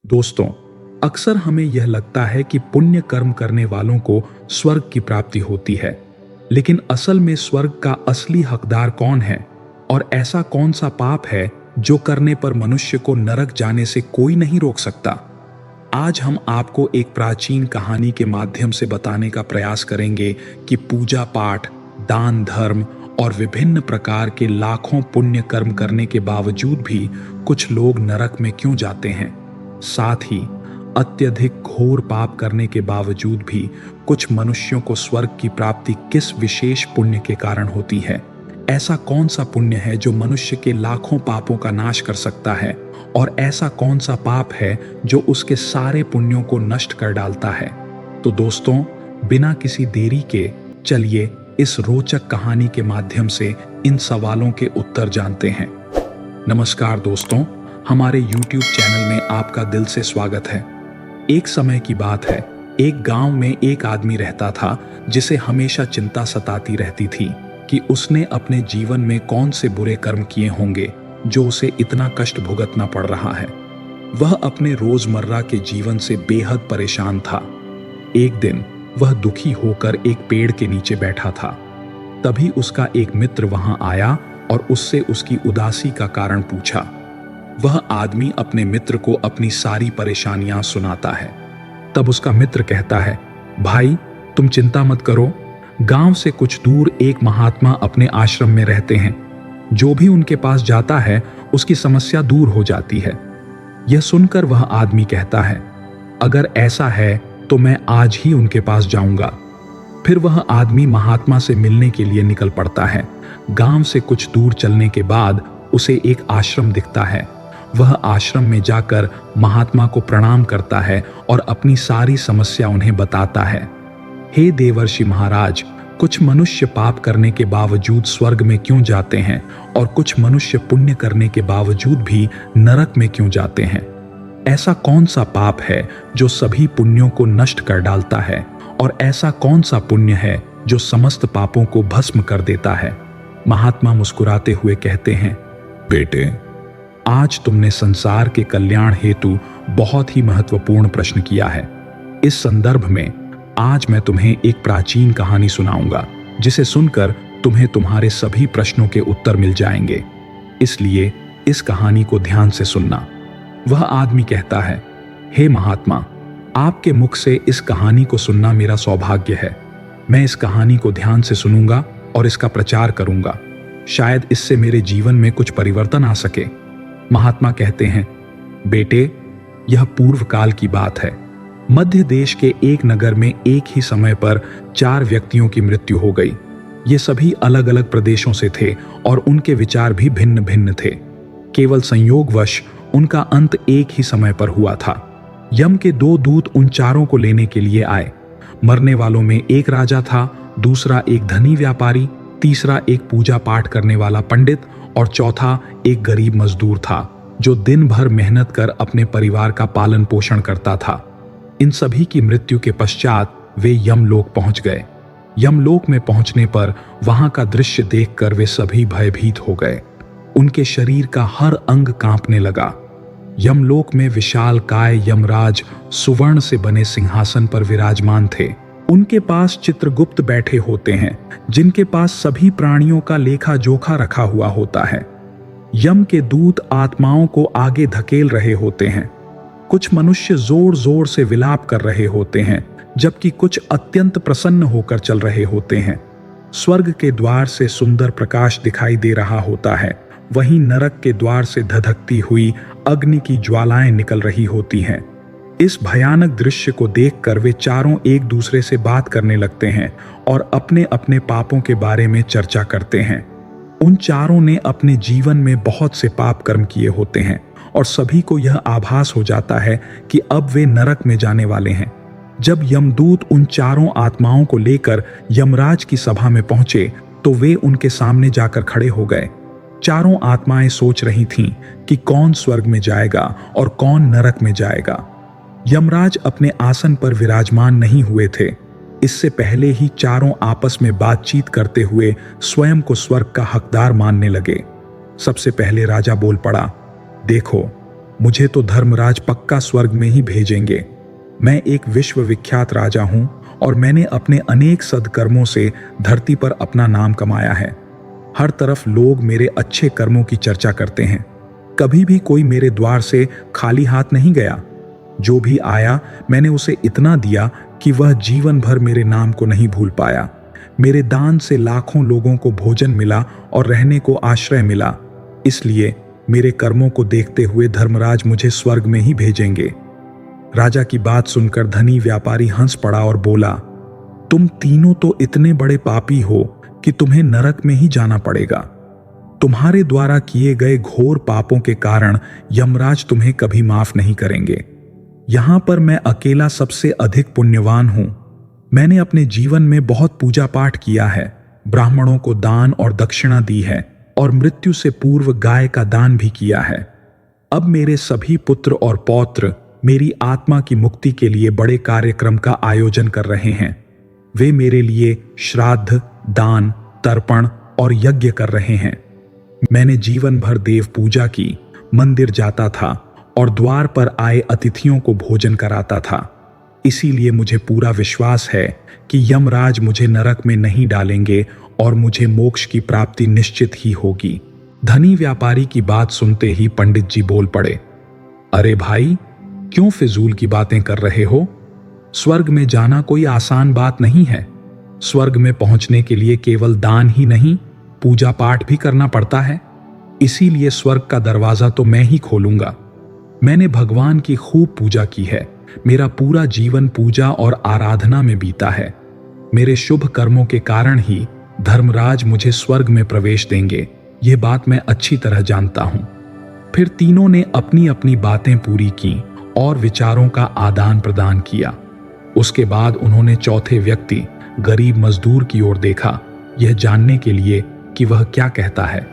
दोस्तों, अक्सर हमें यह लगता है कि पुण्य कर्म करने वालों को स्वर्ग की प्राप्ति होती है, लेकिन असल में स्वर्ग का असली हकदार कौन है और ऐसा कौन सा पाप है जो करने पर मनुष्य को नरक जाने से कोई नहीं रोक सकता। आज हम आपको एक प्राचीन कहानी के माध्यम से बताने का प्रयास करेंगे कि पूजा पाठ, दान धर्म और विभिन्न प्रकार के लाखों पुण्य कर्म करने के बावजूद भी कुछ लोग नरक में क्यों जाते हैं। साथ ही अत्यधिक घोर पाप करने के बावजूद भी कुछ मनुष्यों को स्वर्ग की प्राप्ति किस विशेष पुण्य के कारण होती है। ऐसा कौन सा पुण्य है जो मनुष्य के लाखों पापों का नाश कर सकता है और ऐसा कौन सा पाप है जो उसके सारे पुण्यों को नष्ट कर डालता है। तो दोस्तों, बिना किसी देरी के चलिए इस रोचक कहानी के माध्यम से इन सवालों के उत्तर जानते हैं। नमस्कार दोस्तों, हमारे YouTube चैनल में आपका दिल से स्वागत है। एक समय की बात है, एक गांव में एक आदमी रहता था जिसे हमेशा चिंता सताती रहती थी कि उसने अपने जीवन में कौन से बुरे कर्म किए होंगे जो उसे इतना कष्ट भुगतना पड़ रहा है। वह अपने रोजमर्रा के जीवन से बेहद परेशान था। एक दिन वह दुखी होकर एक पेड़ के नीचे बैठा था। तभी उसका एक मित्र वहां आया और उससे उसकी उदासी का कारण पूछा। वह आदमी अपने मित्र को अपनी सारी परेशानियां सुनाता है। तब उसका मित्र कहता है, भाई तुम चिंता मत करो, गांव से कुछ दूर एक महात्मा अपने आश्रम में रहते हैं। जो भी उनके पास जाता है उसकी समस्या दूर हो जाती है। यह सुनकर वह आदमी कहता है, अगर ऐसा है तो मैं आज ही उनके पास जाऊंगा। फिर वह आदमी महात्मा से मिलने के लिए निकल पड़ता है। गांव से कुछ दूर चलने के बाद उसे एक आश्रम दिखता है। वह आश्रम में जाकर महात्मा को प्रणाम करता है और अपनी सारी समस्या उन्हें बताता है। हे देवर्षि महाराज, कुछ मनुष्य पाप करने के बावजूद स्वर्ग में क्यों जाते हैं और कुछ मनुष्य पुण्य करने के बावजूद भी नरक में क्यों जाते हैं। ऐसा कौन सा पाप है जो सभी पुण्यों को नष्ट कर डालता है और ऐसा कौन सा पुण्य है जो समस्त पापों को भस्म कर देता है। महात्मा मुस्कुराते हुए कहते हैं, बेटे, आज तुमने संसार के कल्याण हेतु बहुत ही महत्वपूर्ण प्रश्न किया है। इस संदर्भ में आज मैं तुम्हें एक प्राचीन कहानी सुनाऊंगा जिसे सुनकर तुम्हें तुम्हारे सभी प्रश्नों के उत्तर मिल जाएंगे। इसलिए इस कहानी को ध्यान से सुनना। वह आदमी कहता है, हे महात्मा, आपके मुख से इस कहानी को सुनना मेरा सौभाग्य है। मैं इस कहानी को ध्यान से सुनूंगा और इसका प्रचार करूंगा। शायद इससे मेरे जीवन में कुछ परिवर्तन आ सके। महात्मा कहते हैं, बेटे, यह पूर्व काल की बात है। मध्य देश के एक नगर में एक ही समय पर 4 व्यक्तियों की मृत्यु हो गई। ये सभी अलग अलग प्रदेशों से थे और उनके विचार भी भिन्न भिन्न थे। केवल संयोगवश उनका अंत एक ही समय पर हुआ था। यम के 2 दूत उन चारों को लेने के लिए आए। मरने वालों में एक राजा था, दूसरा एक धनी व्यापारी, तीसरा एक पूजा पाठ करने वाला पंडित और चौथा एक गरीब मजदूर था जो दिन भर मेहनत कर अपने परिवार का पालन पोषण करता था। इन सभी की मृत्यु के पश्चात वे यमलोक पहुंच गए। यमलोक में पहुंचने पर वहां का दृश्य देखकर वे सभी भयभीत हो गए। उनके शरीर का हर अंग कांपने लगा। यमलोक में विशाल काय यमराज सुवर्ण से बने सिंहासन पर विराजमान थे। उनके पास चित्रगुप्त बैठे होते हैं जिनके पास सभी प्राणियों का लेखा जोखा रखा हुआ होता है। यम के दूत आत्माओं को आगे धकेल रहे होते हैं। कुछ मनुष्य जोर जोर से विलाप कर रहे होते हैं जबकि कुछ अत्यंत प्रसन्न होकर चल रहे होते हैं। स्वर्ग के द्वार से सुंदर प्रकाश दिखाई दे रहा होता है, वहीं नरक के द्वार से धधकती हुई अग्नि की ज्वालाएं निकल रही होती हैं। इस भयानक दृश्य को देखकर वे चारों एक दूसरे से बात करने लगते हैं और अपने अपने पापों के बारे में चर्चा करते हैं। उन चारों ने अपने जीवन में बहुत से पाप कर्म किए होते हैं और सभी को यह आभास हो जाता है कि अब वे नरक में जाने वाले हैं। जब यमदूत उन चारों आत्माओं को लेकर यमराज की सभा में पहुंचे तो वे उनके सामने जाकर खड़े हो गए। चारों आत्माएं सोच रही थीं कि कौन स्वर्ग में जाएगा और कौन नरक में जाएगा। यमराज अपने आसन पर विराजमान नहीं हुए थे। इससे पहले ही चारों आपस में बातचीत करते हुए स्वयं को स्वर्ग का हकदार मानने लगे। सबसे पहले राजा बोल पड़ा, देखो, मुझे तो धर्मराज पक्का स्वर्ग में ही भेजेंगे। मैं एक विश्वविख्यात राजा हूं और मैंने अपने अनेक सद्कर्मों से धरती पर अपना नाम कमाया है। हर तरफ लोग मेरे अच्छे कर्मों की चर्चा करते हैं। कभी भी कोई मेरे द्वार से खाली हाथ नहीं गया। जो भी आया मैंने उसे इतना दिया कि वह जीवन भर मेरे नाम को नहीं भूल पाया। मेरे दान से लाखों लोगों को भोजन मिला और रहने को आश्रय मिला। इसलिए मेरे कर्मों को देखते हुए धर्मराज मुझे स्वर्ग में ही भेजेंगे। राजा की बात सुनकर धनी व्यापारी हंस पड़ा और बोला, तुम तीनों तो इतने बड़े पापी हो कि तुम्हें नरक में ही जाना पड़ेगा। तुम्हारे द्वारा किए गए घोर पापों के कारण यमराज तुम्हें कभी माफ नहीं करेंगे। यहां पर मैं अकेला सबसे अधिक पुण्यवान हूं। मैंने अपने जीवन में बहुत पूजा पाठ किया है, ब्राह्मणों को दान और दक्षिणा दी है और मृत्यु से पूर्व गाय का दान भी किया है। अब मेरे सभी पुत्र और पौत्र मेरी आत्मा की मुक्ति के लिए बड़े कार्यक्रम का आयोजन कर रहे हैं। वे मेरे लिए श्राद्ध, दान, तर्पण और यज्ञ कर रहे हैं। मैंने जीवन भर देव पूजा की, मंदिर जाता था और द्वार पर आए अतिथियों को भोजन कराता था। इसीलिए मुझे पूरा विश्वास है कि यमराज मुझे नरक में नहीं डालेंगे और मुझे मोक्ष की प्राप्ति निश्चित ही होगी। धनी व्यापारी की बात सुनते ही पंडित जी बोल पड़े, अरे भाई, क्यों फिजूल की बातें कर रहे हो? स्वर्ग में जाना कोई आसान बात नहीं है। स्वर्ग में पहुंचने के लिए केवल दान ही नहीं, पूजा पाठ भी करना पड़ता है। इसीलिए स्वर्ग का दरवाजा तो मैं ही खोलूंगा। मैंने भगवान की खूब पूजा की है। मेरा पूरा जीवन पूजा और आराधना में बीता है। मेरे शुभ कर्मों के कारण ही धर्मराज मुझे स्वर्ग में प्रवेश देंगे, ये बात मैं अच्छी तरह जानता हूं। फिर तीनों ने अपनी अपनी बातें पूरी की और विचारों का आदान प्रदान किया। उसके बाद उन्होंने चौथे व्यक्ति गरीब मजदूर की ओर देखा, यह जानने के लिए कि वह क्या कहता है।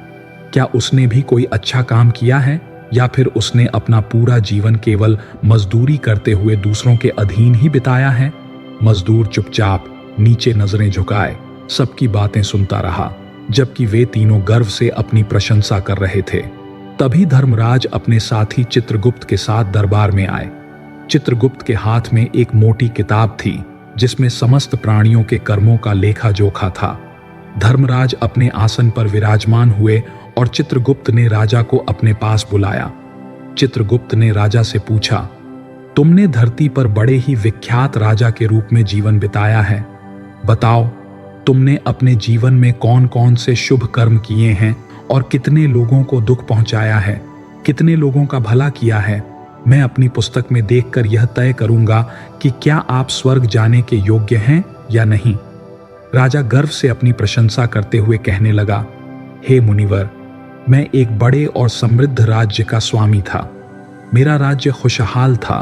क्या उसने भी कोई अच्छा काम किया है या फिर उसने अपना पूरा जीवन केवल मजदूरी करते हुए दूसरों के अधीन ही बिताया है? मजदूर चुपचाप नीचे नजरें झुकाए सबकी बातें सुनता रहा, जबकि वे तीनों गर्व से अपनी प्रशंसा कर रहे थे। तभी धर्मराज अपने साथी चित्रगुप्त के साथ दरबार में आए। चित्रगुप्त के हाथ में एक मोटी किताब थी जिसमें समस्त प्राणियों के कर्मों का लेखा जोखा था। धर्मराज अपने आसन पर विराजमान हुए और चित्रगुप्त ने राजा को अपने पास बुलाया। चित्रगुप्त ने राजा से पूछा, तुमने धरती पर बड़े ही विख्यात राजा के रूप में जीवन बिताया है। बताओ, तुमने अपने जीवन में कौन कौन से शुभ कर्म किए हैं और कितने लोगों को दुख पहुंचाया है, कितने लोगों का भला किया है। मैं अपनी पुस्तक में देखकर यह तय करूंगा कि क्या आप स्वर्ग जाने के योग्य हैं या नहीं। राजा गर्व से अपनी प्रशंसा करते हुए कहने लगा, हे मुनिवर, मैं एक बड़े और समृद्ध राज्य का स्वामी था। मेरा राज्य खुशहाल था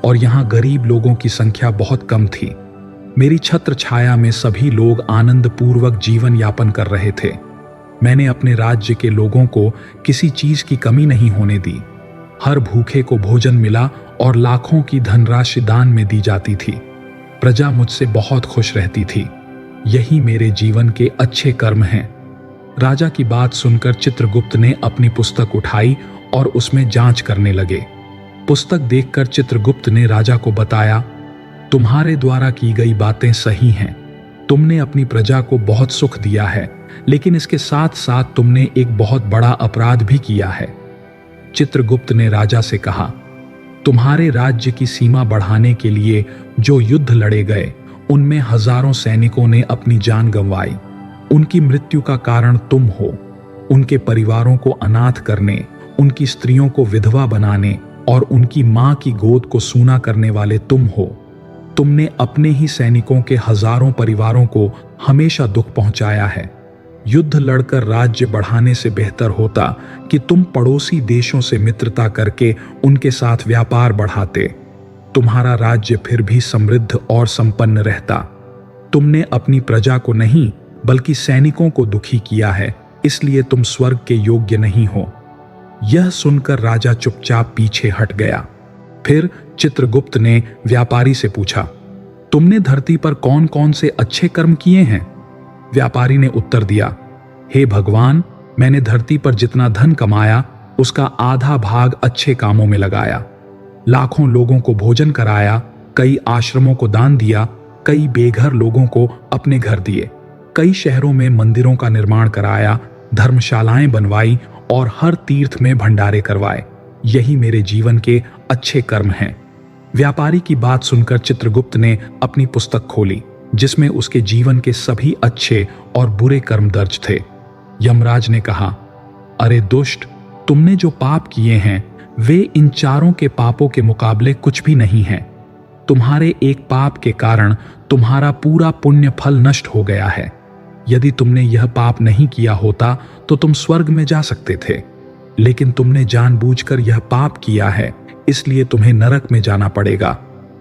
और यहाँ गरीब लोगों की संख्या बहुत कम थी। मेरी छत्र छाया में सभी लोग आनंद पूर्वक जीवन यापन कर रहे थे। मैंने अपने राज्य के लोगों को किसी चीज की कमी नहीं होने दी। हर भूखे को भोजन मिला और लाखों की धनराशि दान में दी जाती थी। प्रजा मुझसे बहुत खुश रहती थी। यही मेरे जीवन के अच्छे कर्म हैं। राजा की बात सुनकर चित्रगुप्त ने अपनी पुस्तक उठाई और उसमें जांच करने लगे। पुस्तक देखकर चित्रगुप्त ने राजा को बताया, तुम्हारे द्वारा की गई बातें सही हैं। तुमने अपनी प्रजा को बहुत सुख दिया है, लेकिन इसके साथ साथ तुमने एक बहुत बड़ा अपराध भी किया है। चित्रगुप्त ने राजा से कहा, तुम्हारे राज्य की सीमा बढ़ाने के लिए जो युद्ध लड़े गए, उनमें हजारों सैनिकों ने अपनी जान गंवाई। उनकी मृत्यु का कारण तुम हो। उनके परिवारों को अनाथ करने, उनकी स्त्रियों को विधवा बनाने और उनकी मां की गोद को सूना करने वाले तुम हो। तुमने अपने ही सैनिकों के हजारों परिवारों को हमेशा दुख पहुंचाया है। युद्ध लड़कर राज्य बढ़ाने से बेहतर होता कि तुम पड़ोसी देशों से मित्रता करके उनके साथ व्यापार बढ़ाते। तुम्हारा राज्य फिर भी समृद्ध और संपन्न रहता। तुमने अपनी प्रजा को नहीं बल्कि सैनिकों को दुखी किया है, इसलिए तुम स्वर्ग के योग्य नहीं हो। यह सुनकर राजा चुपचाप पीछे हट गया। फिर चित्रगुप्त ने व्यापारी से पूछा, तुमने धरती पर कौन कौन से अच्छे कर्म किए हैं? व्यापारी ने उत्तर दिया, हे भगवान, मैंने धरती पर जितना धन कमाया उसका आधा भाग अच्छे कामों में लगाया। लाखों लोगों को भोजन कराया, कई आश्रमों को दान दिया, कई बेघर लोगों को अपने घर दिए, कई शहरों में मंदिरों का निर्माण कराया, धर्मशालाएं बनवाई और हर तीर्थ में भंडारे करवाए। यही मेरे जीवन के अच्छे कर्म हैं। व्यापारी की बात सुनकर चित्रगुप्त ने अपनी पुस्तक खोली, जिसमें उसके जीवन के सभी अच्छे और बुरे कर्म दर्ज थे। यमराज ने कहा, अरे दुष्ट, तुमने जो पाप किए हैं वे इन चारों के पापों के मुकाबले कुछ भी नहीं हैं। तुम्हारे एक पाप के कारण तुम्हारा पूरा पुण्य फल नष्ट हो गया है। यदि तुमने यह पाप नहीं किया होता तो तुम स्वर्ग में जा सकते थे, लेकिन तुमने जानबूझकर यह पाप किया है, इसलिए तुम्हें नरक में जाना पड़ेगा।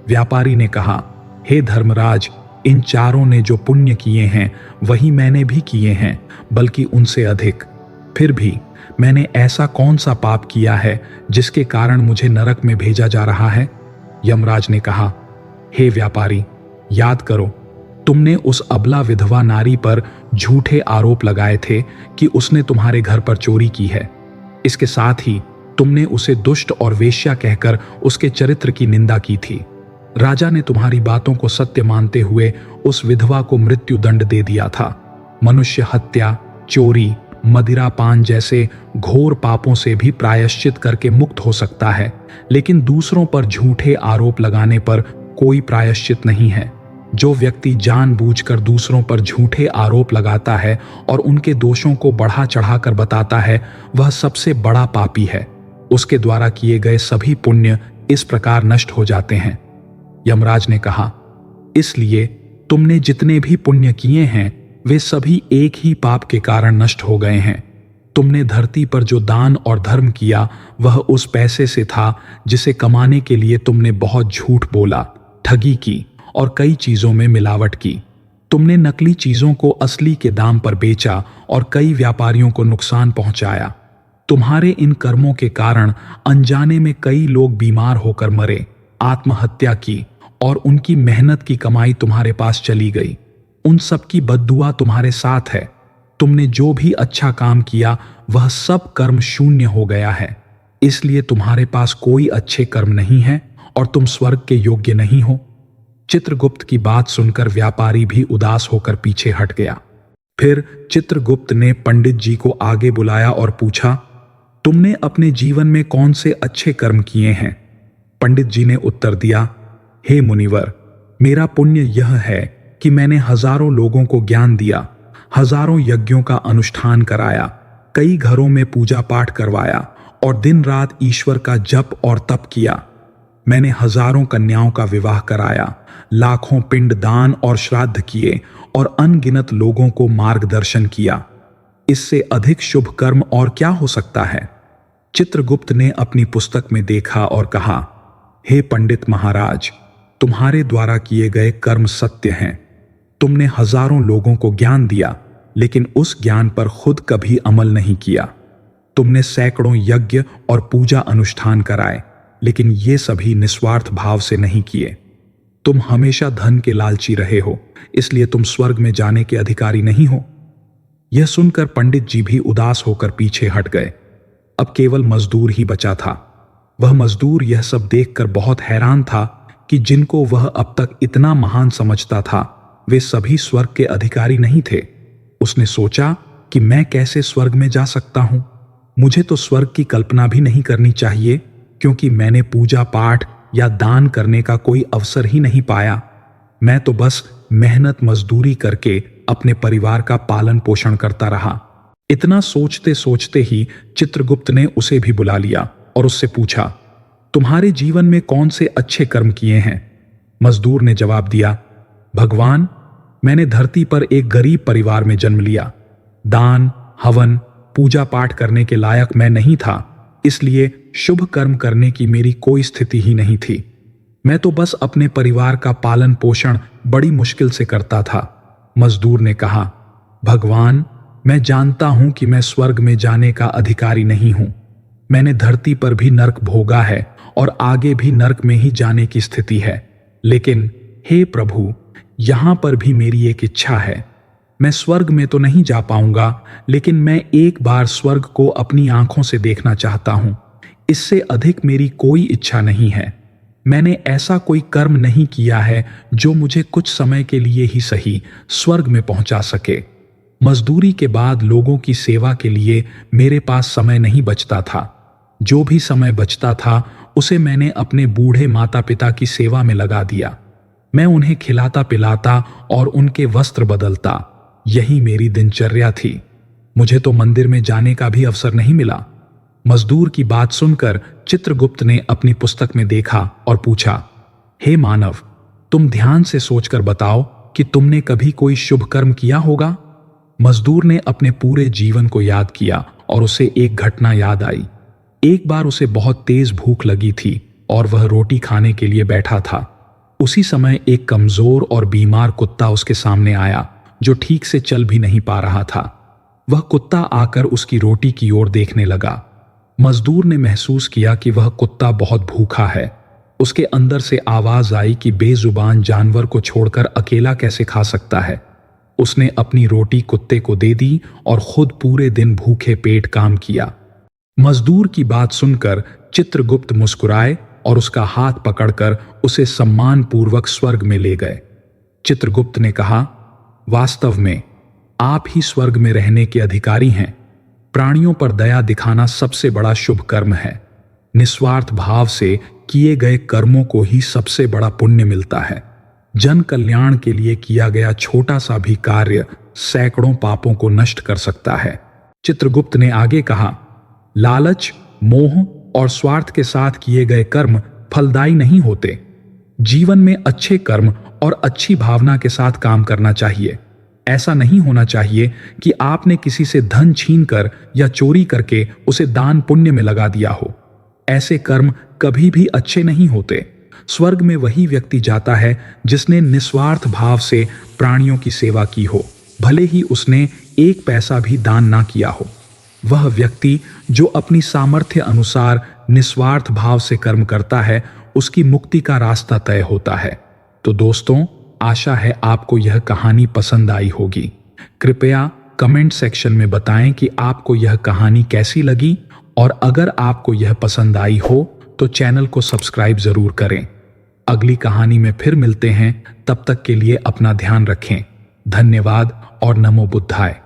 व्यापारी ने कहा, हे धर्मराज, इन चारों ने जो पुण्य किए हैं वही मैंने भी किए हैं, बल्कि उनसे अधिक। फिर भी मैंने ऐसा कौन सा पाप किया है जिसके कारण मुझे नरक में भेजा जा रहा है? यमराज ने कहा, हे व्यापारी, याद करो, तुमने उस अबला विधवा नारी पर झूठे आरोप लगाए थे कि उसने तुम्हारे घर पर चोरी की है। इसके साथ ही तुमने उसे दुष्ट और वेश्या कहकर उसके चरित्र की निंदा की थी। राजा ने तुम्हारी बातों को सत्य मानते हुए उस विधवा को मृत्यु दंड दे दिया था। मनुष्य हत्या, चोरी, मदिरापान जैसे घोर पापों से भी प्रायश्चित करके मुक्त हो सकता है, लेकिन दूसरों पर झूठे आरोप लगाने पर कोई प्रायश्चित नहीं है। जो व्यक्ति जानबूझकर दूसरों पर झूठे आरोप लगाता है और उनके दोषों को बढ़ा चढ़ाकर बताता है, वह सबसे बड़ा पापी है। उसके द्वारा किए गए सभी पुण्य इस प्रकार नष्ट हो जाते हैं। यमराज ने कहा, इसलिए तुमने जितने भी पुण्य किए हैं वे सभी एक ही पाप के कारण नष्ट हो गए हैं। तुमने धरती पर जो दान और धर्म किया वह उस पैसे से था जिसे कमाने के लिए तुमने बहुत झूठ बोला, ठगी की और कई चीजों में मिलावट की। तुमने नकली चीजों को असली के दाम पर बेचा और कई व्यापारियों को नुकसान पहुंचाया। तुम्हारे इन कर्मों के कारण अनजाने में कई लोग बीमार होकर मरे, आत्महत्या की और उनकी मेहनत की कमाई तुम्हारे पास चली गई। उन सब की बद्दुआ तुम्हारे साथ है। तुमने जो भी अच्छा काम किया वह सब कर्म शून्य हो गया है, इसलिए तुम्हारे पास कोई अच्छे कर्म नहीं है और तुम स्वर्ग के योग्य नहीं हो। चित्रगुप्त की बात सुनकर व्यापारी भी उदास होकर पीछे हट गया। फिर चित्रगुप्त ने पंडित जी को आगे बुलाया और पूछा, तुमने अपने जीवन में कौन से अच्छे कर्म किए हैं? पंडित जी ने उत्तर दिया, हे मुनिवर, मेरा पुण्य यह है कि मैंने हजारों लोगों को ज्ञान दिया, हजारों यज्ञों का अनुष्ठान कराया, कई घरों में पूजा पाठ करवाया और दिन रात ईश्वर का जप और तप किया। मैंने हजारों कन्याओं का विवाह कराया, लाखों पिंड दान और श्राद्ध किए और अनगिनत लोगों को मार्गदर्शन किया। इससे अधिक शुभ कर्म और क्या हो सकता है? चित्रगुप्त ने अपनी पुस्तक में देखा और कहा, हे पंडित महाराज, तुम्हारे द्वारा किए गए कर्म सत्य हैं। तुमने हजारों लोगों को ज्ञान दिया, लेकिन उस ज्ञान पर खुद कभी अमल नहीं किया। तुमने सैकड़ों यज्ञ और पूजा अनुष्ठान कराए, लेकिन ये सभी निस्वार्थ भाव से नहीं किए। तुम हमेशा धन के लालची रहे हो, इसलिए तुम स्वर्ग में जाने के अधिकारी नहीं हो। यह सुनकर पंडित जी भी उदास होकर पीछे हट गए। अब केवल मजदूर ही बचा था। वह मजदूर यह सब देखकर बहुत हैरान था कि जिनको वह अब तक इतना महान समझता था वे सभी स्वर्ग के अधिकारी नहीं थे। उसने सोचा कि मैं कैसे स्वर्ग में जा सकता हूं? मुझे तो स्वर्ग की कल्पना भी नहीं करनी चाहिए, क्योंकि मैंने पूजा पाठ या दान करने का कोई अवसर ही नहीं पाया। मैं तो बस मेहनत मजदूरी करके अपने परिवार का पालन पोषण करता रहा। इतना सोचते सोचते ही चित्रगुप्त ने उसे भी बुला लिया और उससे पूछा, तुम्हारे जीवन में कौन से अच्छे कर्म किए हैं? मजदूर ने जवाब दिया, भगवान, मैंने धरती पर एक गरीब परिवार में जन्म लिया। दान, हवन, पूजा पाठ करने के लायक मैं नहीं था, इसलिए शुभ कर्म करने की मेरी कोई स्थिति ही नहीं थी। मैं तो बस अपने परिवार का पालन पोषण बड़ी मुश्किल से करता था। मजदूर ने कहा, भगवान, मैं जानता हूं कि मैं स्वर्ग में जाने का अधिकारी नहीं हूं। मैंने धरती पर भी नर्क भोगा है और आगे भी नर्क में ही जाने की स्थिति है। लेकिन हे प्रभु, यहां पर भी मेरी एक इच्छा है। मैं स्वर्ग में तो नहीं जा पाऊंगा, लेकिन मैं एक बार स्वर्ग को अपनी आंखों से देखना चाहता हूं। इससे अधिक मेरी कोई इच्छा नहीं है। मैंने ऐसा कोई कर्म नहीं किया है जो मुझे कुछ समय के लिए ही सही स्वर्ग में पहुंचा सके। मजदूरी के बाद लोगों की सेवा के लिए मेरे पास समय नहीं बचता था। जो भी समय बचता था उसे मैंने अपने बूढ़े माता पिता की सेवा में लगा दिया। मैं उन्हें खिलाता पिलाता और उनके वस्त्र बदलता। यही मेरी दिनचर्या थी। मुझे तो मंदिर में जाने का भी अवसर नहीं मिला। मजदूर की बात सुनकर चित्रगुप्त ने अपनी पुस्तक में देखा और पूछा, हे मानव, तुम ध्यान से सोचकर बताओ कि तुमने कभी कोई शुभ कर्म किया होगा। मजदूर ने अपने पूरे जीवन को याद किया और उसे एक घटना याद आई। एक बार उसे बहुत तेज भूख लगी थी और वह रोटी खाने के लिए बैठा था। उसी समय एक कमजोर और बीमार कुत्ता उसके सामने आया जो ठीक से चल भी नहीं पा रहा था। वह कुत्ता आकर उसकी रोटी की ओर देखने लगा। मजदूर ने महसूस किया कि वह कुत्ता बहुत भूखा है। उसके अंदर से आवाज आई कि बेजुबान जानवर को छोड़कर अकेला कैसे खा सकता है। उसने अपनी रोटी कुत्ते को दे दी और खुद पूरे दिन भूखे पेट काम किया। मजदूर की बात सुनकर चित्रगुप्त मुस्कुराए और उसका हाथ पकड़कर उसे सम्मानपूर्वक स्वर्ग में ले गए। चित्रगुप्त ने कहा, वास्तव में आप ही स्वर्ग में रहने के अधिकारी हैं। प्राणियों पर दया दिखाना सबसे बड़ा शुभ कर्म है। निस्वार्थ भाव से किए गए कर्मों को ही सबसे बड़ा पुण्य मिलता है। जन कल्याण के लिए किया गया छोटा सा भी कार्य सैकड़ों पापों को नष्ट कर सकता है। चित्रगुप्त ने आगे कहा, लालच, मोह और स्वार्थ के साथ किए गए कर्म फलदायी नहीं होते। जीवन में अच्छे कर्म और अच्छी भावना के साथ काम करना चाहिए। ऐसा नहीं होना चाहिए कि आपने किसी से धन छीनकर या चोरी करके उसे दान पुण्य में लगा दिया हो। ऐसे कर्म कभी भी अच्छे नहीं होते। स्वर्ग में वही व्यक्ति जाता है जिसने निस्वार्थ भाव से प्राणियों की सेवा की हो, भले ही उसने एक पैसा भी दान ना किया हो। वह व्यक्ति जो अपनी सामर्थ्य अनुसार निस्वार्थ भाव से कर्म करता है, उसकी मुक्ति का रास्ता तय होता है। तो दोस्तों, आशा है आपको यह कहानी पसंद आई होगी। कृपया कमेंट सेक्शन में बताएं कि आपको यह कहानी कैसी लगी, और अगर आपको यह पसंद आई हो तो चैनल को सब्सक्राइब जरूर करें। अगली कहानी में फिर मिलते हैं। तब तक के लिए अपना ध्यान रखें। धन्यवाद और नमो बुद्धाय।